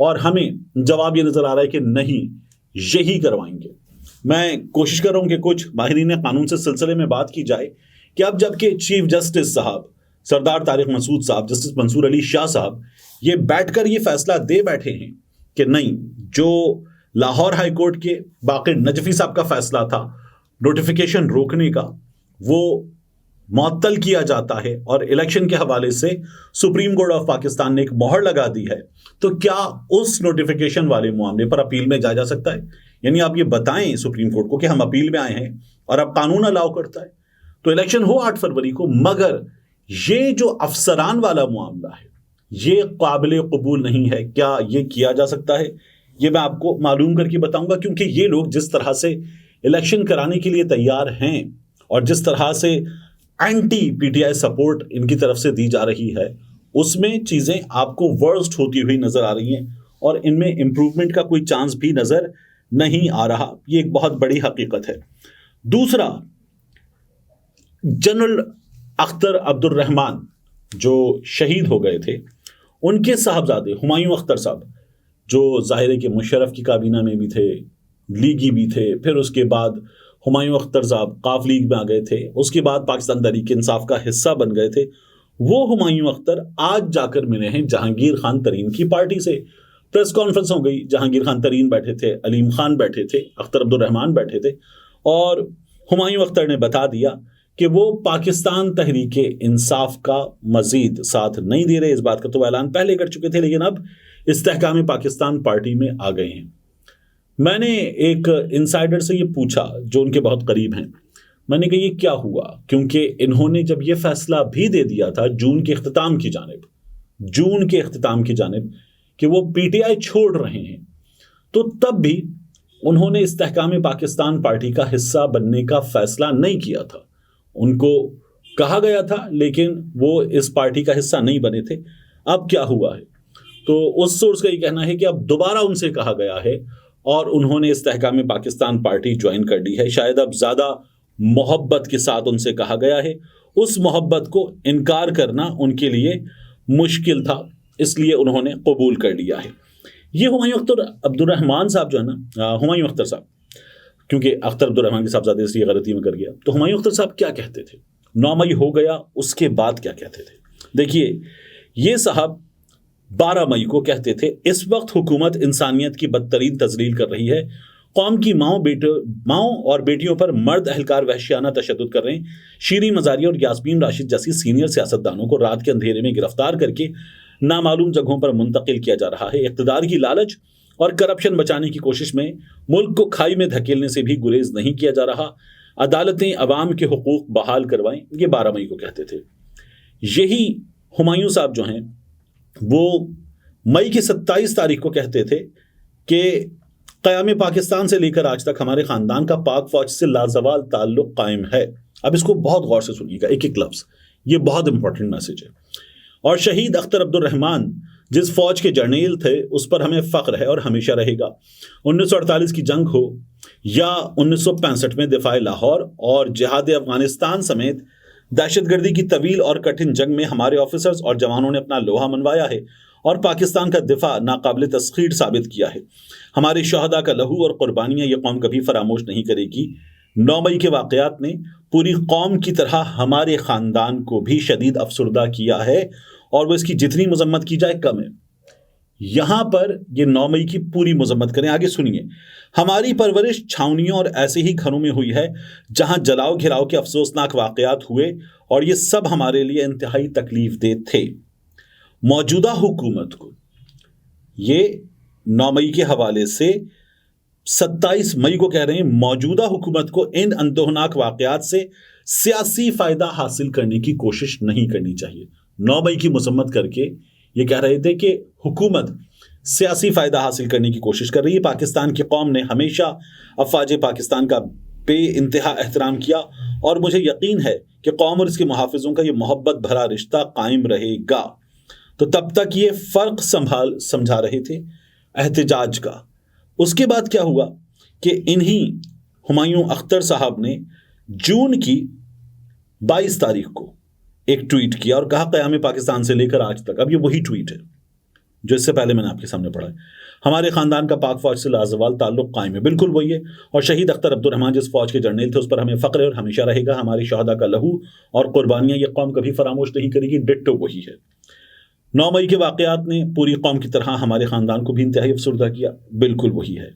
اور ہمیں جواب یہ نظر آ رہا ہے کہ نہیں، یہی کروائیں گے۔ میں کوشش کر رہا ہوں کہ کچھ ماہرین قانون سے سلسلے میں بات کی جائے کہ اب جب کہ چیف جسٹس صاحب سردار طارق مسعود صاحب، جسٹس منصور علی شاہ صاحب یہ بیٹھ کر یہ فیصلہ دے بیٹھے ہیں کہ نہیں، جو لاہور ہائی کورٹ کے باقر نجفی صاحب کا فیصلہ تھا نوٹیفیکیشن روکنے کا، وہ معطل کیا جاتا ہے اور الیکشن کے حوالے سے سپریم کورٹ آف پاکستان نے ایک مہر لگا دی ہے، تو کیا اس نوٹیفیکیشن والے معاملے پر اپیل میں جایا جا سکتا ہے؟ یعنی آپ یہ بتائیں سپریم کورٹ کو کہ ہم اپیل میں آئے ہیں اور اب قانون الاؤ کرتا ہے تو الیکشن ہو 8 فروری کو، مگر یہ جو افسران والا معاملہ ہے یہ قابل قبول نہیں ہے۔ کیا یہ کیا جا سکتا ہے؟ یہ میں آپ کو معلوم کر کے بتاؤں گا، کیونکہ یہ لوگ جس طرح سے الیکشن کرانے کے لیے تیار ہیں اور جس طرح سے anti P T I support ان کی طرف سے دی جا رہی ہے، اس میں چیزیں آپ کو ورسٹ ہوتی ہوئی نظر آ رہی ہیں اور ان میں امپروومنٹ کا کوئی چانس بھی نظر نہیں آ رہا۔ یہ ایک بہت بڑی حقیقت ہے۔ دوسرا، جنرل اختر عبد الرحمان جو شہید ہو گئے تھے، ان کے صاحبزادے ہمایوں اختر صاحب، جو ظاہر ہے کہ مشرف کی کابینہ میں بھی تھے، لیگی بھی تھے، پھر اس کے بعد ہمایوں اختر صاحب قاف لیگ میں آ گئے تھے، اس کے بعد پاکستان تحریک انصاف کا حصہ بن گئے تھے، وہ ہمایوں اختر آج جا کر ملے ہیں جہانگیر خان ترین کی پارٹی سے۔ پریس کانفرنس ہو گئی، جہانگیر خان ترین بیٹھے تھے، علیم خان بیٹھے تھے، اختر عبد الرحمان بیٹھے تھے، اور ہمایوں اختر نے بتا دیا کہ وہ پاکستان تحریک انصاف کا مزید ساتھ نہیں دے رہے۔ اس بات کا تو اعلان پہلے کر چکے تھے، لیکن اب استحکام پاکستان پارٹی میں آ گئے ہیں۔ میں نے ایک انسائیڈر سے یہ پوچھا جو ان کے بہت قریب ہیں، میں نے کہا یہ کیا ہوا، کیونکہ انہوں نے جب یہ فیصلہ بھی دے دیا تھا جون کے اختتام کی جانب کہ وہ پی ٹی آئی چھوڑ رہے ہیں، تو تب بھی انہوں نے استحکام پاکستان پارٹی کا حصہ بننے کا فیصلہ نہیں کیا تھا۔ ان کو کہا گیا تھا لیکن وہ اس پارٹی کا حصہ نہیں بنے تھے۔ اب کیا ہوا ہے؟ تو اس سورس کا یہ کہنا ہے کہ اب دوبارہ ان سے کہا گیا ہے اور انہوں نے استحکام پاکستان پارٹی جوائن کر لی ہے۔ شاید اب زیادہ محبت کے ساتھ ان سے کہا گیا ہے، اس محبت کو انکار کرنا ان کے لیے مشکل تھا، اس لیے انہوں نے قبول کر لیا ہے۔ یہ ہمایوں اختر عبد الرحمان صاحب جو ہے نا، ہمایوں اختر صاحب، کیونکہ اختر عبد الرحمان کے صاحبزادے اس لیے غلطی میں کر گیا، تو ہمایوں اختر صاحب کیا کہتے تھے 9 مئی ہو گیا اس کے بعد کیا کہتے تھے؟ دیکھیے، یہ صاحب 12 مئی کو کہتے تھے اس وقت حکومت انسانیت کی بدترین تذلیل کر رہی ہے، قوم کی ماؤں اور بیٹیوں پر مرد اہلکار وحشیانہ تشدد کر رہے ہیں، شیریں مزاری اور یاسمین راشد جیسی سینئر سیاستدانوں کو رات کے اندھیرے میں گرفتار کر کے نامعلوم جگہوں پر منتقل کیا جا رہا ہے، اقتدار کی لالچ اور کرپشن بچانے کی کوشش میں ملک کو کھائی میں دھکیلنے سے بھی گریز نہیں کیا جا رہا، عدالتیں عوام کے حقوق بحال کروائیں۔ یہ 12 مئی کو کہتے تھے۔ یہی ہمایوں صاحب جو ہیں وہ مئی کی 27 تاریخ کو کہتے تھے کہ قیام پاکستان سے لے کر آج تک ہمارے خاندان کا پاک فوج سے لازوال تعلق قائم ہے۔ اب اس کو بہت غور سے سنیے گا، ایک ایک لفظ، یہ بہت امپورٹنٹ میسج ہے۔ اور شہید اختر عبد الرحمان جس فوج کے جرنیل تھے اس پر ہمیں فخر ہے اور ہمیشہ رہے گا۔ 1948 کی جنگ ہو یا 1965 میں دفاع لاہور اور جہاد افغانستان سمیت دہشت گردی کی طویل اور کٹھن جنگ میں ہمارے آفیسرز اور جوانوں نے اپنا لوہا منوایا ہے اور پاکستان کا دفاع ناقابل تسخیر ثابت کیا ہے۔ ہمارے شہداء کا لہو اور قربانیاں یہ قوم کبھی فراموش نہیں کرے گی۔ 9 مئی کے واقعات نے پوری قوم کی طرح ہمارے خاندان کو بھی شدید افسردہ کیا ہے اور وہ اس کی جتنی مذمت کی جائے کم ہے۔ یہاں پر یہ 9 مئی کی پوری مذمت کریں، آگے سنیے۔ ہماری پرورش چھاونیوں اور ایسے ہی گھروں میں ہوئی ہے جہاں جلاؤ گھراؤ کے افسوسناک واقعات ہوئے اور یہ سب ہمارے لیے انتہائی تکلیف دہ تھے۔ موجودہ حکومت کو یہ 9 مئی کے حوالے سے 27 مئی کو کہہ رہے ہیں، موجودہ حکومت کو ان اندوہناک واقعات سے سیاسی فائدہ حاصل کرنے کی کوشش نہیں کرنی چاہیے۔ 9 مئی کی مذمت کر کے یہ کہہ رہے تھے کہ حکومت سیاسی فائدہ حاصل کرنے کی کوشش کر رہی ہے۔ پاکستان کی قوم نے ہمیشہ افواج پاکستان کا بے انتہا احترام کیا اور مجھے یقین ہے کہ قوم اور اس کے محافظوں کا یہ محبت بھرا رشتہ قائم رہے گا۔ تو تب تک یہ فرق سمجھا رہے تھے احتجاج کا۔ اس کے بعد کیا ہوا کہ انہی ہمایوں اختر صاحب نے جون کی 22 تاریخ کو ایک ٹویٹ کیا اور کہا قیام پاکستان سے لے کر آج تک، اب یہ وہی ٹویٹ ہے، جو اس سے پہلے میں نے آپ کے سامنے پڑھا ہے. ہمارے خاندان کا پاک فوج سے لازوال تعلق قائم ہے. بالکل وہی ہے. اور شہید اختر عبد الرحمان جس فوج کے جرنیل تھے اس پر ہمیں فخر ہے اور ہمیشہ رہے گا. ہمارے شہداء کا لہو اور قربانیاں یہ قوم کبھی فراموش نہیں کرے گی. ڈٹو وہی ہے. 9 مئی کے واقعات نے پوری قوم کی طرح ہمارے خاندان کو بھی انتہائی افسردہ کیا. بالکل وہی ہے.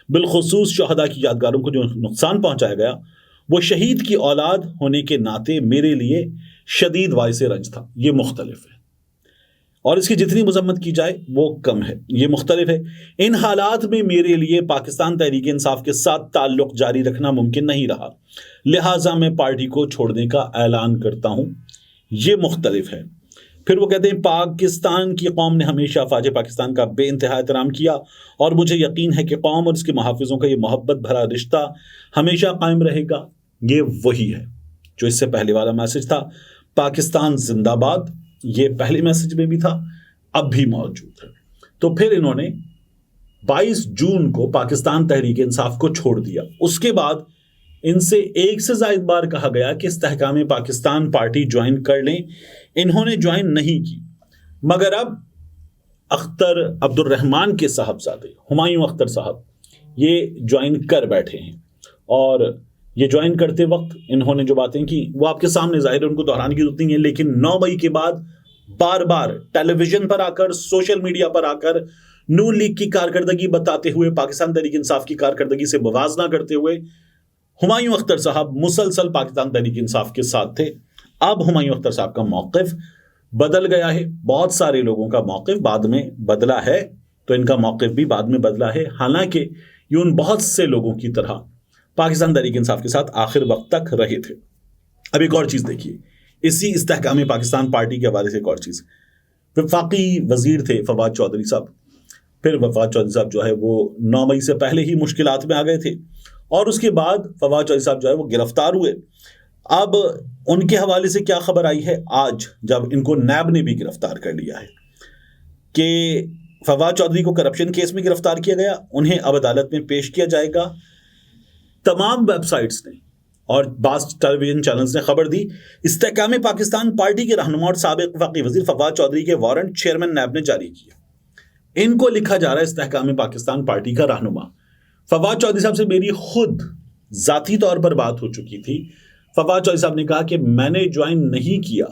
بالخصوص شہداء کی یادگاروں کو جو نقصان پہنچایا گیا وہ شہید کی اولاد ہونے کے ناطے میرے لیے شدید باعث رنج تھا. یہ مختلف ہے اور اس کی جتنی مذمت کی جائے وہ کم ہے. یہ مختلف ہے. ان حالات میں میرے لیے پاکستان تحریک انصاف کے ساتھ تعلق جاری رکھنا ممکن نہیں رہا. لہٰذا میں پارٹی کو چھوڑنے کا اعلان کرتا ہوں. یہ مختلف ہے. پھر وہ کہتے ہیں پاکستان کی قوم نے ہمیشہ افواج پاکستان کا بے انتہا احترام کیا اور مجھے یقین ہے کہ قوم اور اس کے محافظوں کا یہ محبت بھرا رشتہ ہمیشہ قائم رہے گا. یہ وہی ہے جو اس سے پہلے والا میسج تھا. پاکستان زندہ باد یہ پہلے میسج میں بھی تھا, اب بھی موجود ہے. تو پھر انہوں نے 22 جون کو پاکستان تحریک انصاف کو چھوڑ دیا. اس کے بعد ان سے 1 سے زائد بار کہا گیا کہ استحکام پاکستان پارٹی جوائن کر لیں. انہوں نے جوائن نہیں کی, مگر اب اختر عبد الرحمان کے صاحبزادے ہمایوں اختر صاحب یہ جوائن کر بیٹھے ہیں. اور یہ جوائن کرتے وقت انہوں نے جو باتیں کی وہ آپ کے سامنے ظاہر ہے, ان کو دہرانے کی ضرورت نہیں ہے. لیکن 9 مئی کے بعد بار بار ٹیلی ویژن پر آ کر, سوشل میڈیا پر آ کر نون لیگ کی کارکردگی بتاتے ہوئے, پاکستان تحریک انصاف کی کارکردگی سے موازنہ کرتے ہوئے ہمایوں اختر صاحب مسلسل پاکستان تحریک انصاف کے ساتھ تھے. اب ہمایوں اختر صاحب کا موقف بدل گیا ہے. بہت سارے لوگوں کا موقف بعد میں بدلا ہے, تو ان کا موقف بھی بعد میں بدلا ہے. حالانکہ یہ ان بہت سے لوگوں کی طرح پاکستان تحریک انصاف کے ساتھ آخر وقت تک رہے تھے. اب ایک اور چیز دیکھیے, اسی استحکام پاکستان پارٹی کے حوالے سے ایک اور چیز. وفاقی وزیر تھے فواد چودھری صاحب. پھر فواد چودھری صاحب جو ہے وہ 9 مئی سے پہلے ہی مشکلات میں آ گئے تھے, اور اس کے بعد فواد چودھری صاحب جو ہے وہ گرفتار ہوئے. اب ان کے حوالے سے کیا خبر آئی ہے آج, جب ان کو نیب نے بھی گرفتار کر لیا ہے, کہ فواد چودھری کو کرپشن کیس میں گرفتار کیا گیا. انہیں اب عدالت میں پیش کیا جائے گا. تمام ویب سائٹس نے اور بعض ٹیلی ویژن چینلز نے خبر دی استحکام پاکستان پارٹی کے رہنما اور سابق وفاقی وزیر فواد چودھری کے وارنٹ چیئرمین نیب نے جاری کیے. ان کو لکھا جا رہا ہے استحکام پاکستان پارٹی کا رہنما. فواد چودھری صاحب سے میری خود ذاتی طور پر بات ہو چکی تھی. فواد چودھری صاحب نے کہا کہ میں نے جوائن نہیں کیا.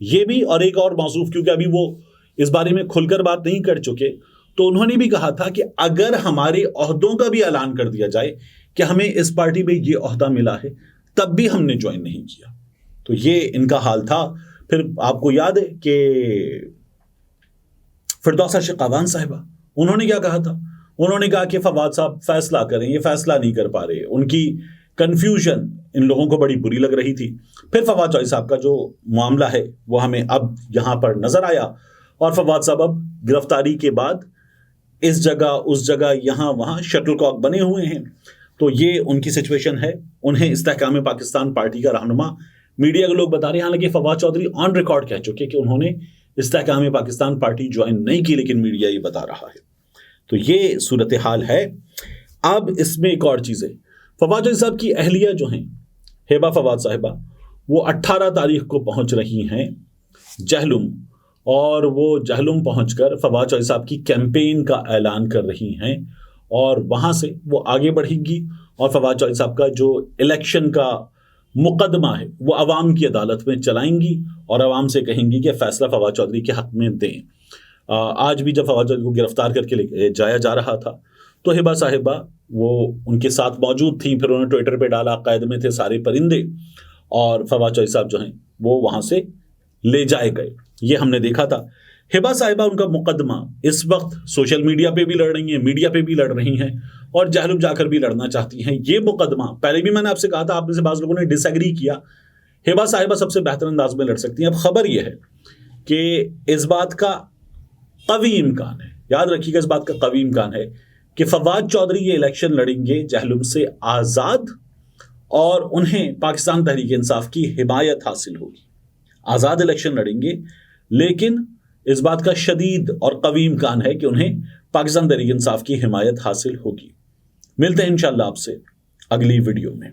یہ بھی, اور ایک اور موضوع, کیونکہ ابھی وہ اس بارے میں کھل کر بات نہیں کر چکے, تو انہوں نے بھی کہا تھا کہ اگر ہمارے عہدوں کا بھی اعلان کر دیا جائے کہ ہمیں اس پارٹی میں یہ عہدہ ملا ہے, تب بھی ہم نے جوائن نہیں کیا. تو یہ ان کا حال تھا. پھر آپ کو یاد ہے کہ فردوسہ شقاوان صاحبہ, انہوں نے کیا کہا تھا؟ انہوں نے کہا کہ فواد صاحب فیصلہ کریں, یہ فیصلہ نہیں کر پا رہے. ان کی کنفیوژن ان لوگوں کو بڑی بری لگ رہی تھی. پھر فواد چودھری صاحب کا جو معاملہ ہے وہ ہمیں اب یہاں پر نظر آیا, اور فواد صاحب اب گرفتاری کے بعد اس جگہ اس جگہ یہاں وہاں شٹل کاک بنے ہوئے ہیں. تو یہ ان کی سچویشن ہے. انہیں استحکام پاکستان پارٹی کا رہنما میڈیا کے لوگ بتا رہے ہیں, حالانکہ فواد چودھری آن ریکارڈ کہہ چکے کہ انہوں نے استحکام پاکستان پارٹی جوائن نہیں کی, لیکن میڈیا یہ بتا رہا ہے. تو یہ صورتحال ہے. اب اس میں ایک اور چیز ہے. فواد چودھری صاحب کی اہلیہ جو ہیں ہیبا فواد صاحبہ, وہ 18 تاریخ کو پہنچ رہی ہیں جہلم, اور وہ جہلم پہنچ کر فواد چودھری صاحب کی کیمپین کا اعلان کر رہی ہیں, اور وہاں سے وہ آگے بڑھیں گی, اور فواد چودھری صاحب کا جو الیکشن کا مقدمہ ہے وہ عوام کی عدالت میں چلائیں گی, اور عوام سے کہیں گی کہ فیصلہ فواد چودھری کے حق میں دیں. آج بھی جب فواد چودھری کو گرفتار کر کے لے جایا جا رہا تھا تو ہبا صاحبہ وہ ان کے ساتھ موجود تھیں. پھر انہوں نے ٹویٹر پہ ڈالا قید میں تھے سارے پرندے, اور فواد چودھری صاحب جو ہیں وہ وہاں سے لے جائے گئے. یہ ہم نے دیکھا تھا. ہبا صاحبہ ان کا مقدمہ اس وقت سوشل میڈیا پہ بھی لڑ رہی ہیں, میڈیا پہ بھی لڑ رہی ہیں, اور جہلم جا کر بھی لڑنا چاہتی ہیں. یہ مقدمہ پہلے بھی میں نے آپ سے کہا تھا, آپ میں سے بعض لوگوں نے ڈس ایگری کیا. ہبا صاحبہ سب سے بہتر انداز میں لڑ سکتی ہیں. اب خبر یہ ہے کہ اس بات کا قوی امکان ہے, یاد رکھیے گا, اس بات کا قوی امکان ہے کہ فواد چودھری یہ الیکشن لڑیں گے جہلم سے آزاد, اور انہیں پاکستان تحریک انصاف کی حمایت حاصل ہوگی. آزاد الیکشن لڑیں گے, لیکن اس بات کا شدید اور قوی امکان ہے کہ انہیں پاکستان تحریک انصاف کی حمایت حاصل ہوگی. ملتے ہیں انشاءاللہ آپ سے اگلی ویڈیو میں.